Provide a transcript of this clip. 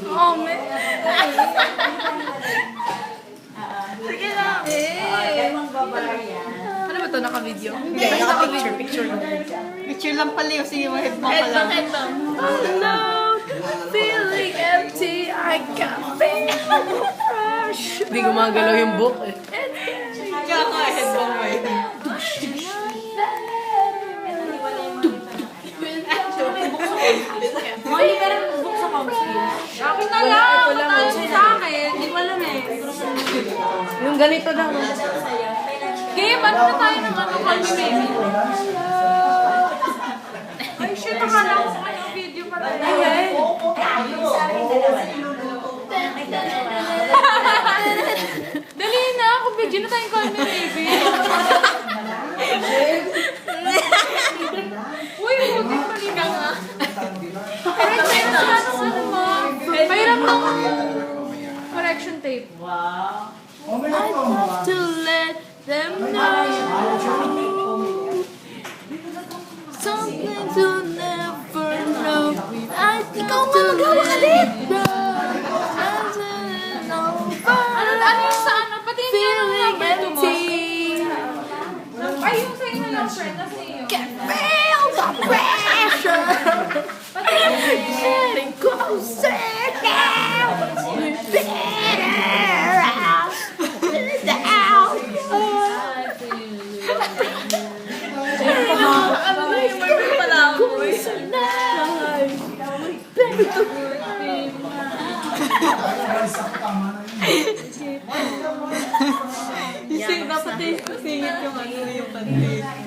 Oh, man. Sige lang. Ano ba ito? Naka-video? Hindi, naka-picture. Picture lang pala yung sige mo headbang pala. Headbang. Alone, feeling empty, I can feel fresh. Hindi gumagalaw yung book eh. Kaya nga headbang mo eh. Molly, meron book sa council. Akin na lang. Ito lang. Sa akin, hindi ko alam eh. Yung ganito lang. Game, ano na tayo ng ano, call me baby? Ay, shit, akala ko sa kanyang video pala. Ayan. Dali na, ako video na tayong call me baby. Uy, huwag mali ka nga. Correction na ano mo. Mayroon ng correction tape. I'd love to let them know something to never know. I'd love to let them know. Ano yung sa ano? Pati yung Feeling number two mo. empty. Ay, yung sa inyo lang, friend. Nasa iyo. Can feel the pressure. Getting closer now. Better out. Down. Ano na yung marami pala ako eh. Dapat singit yung ano yung kanta.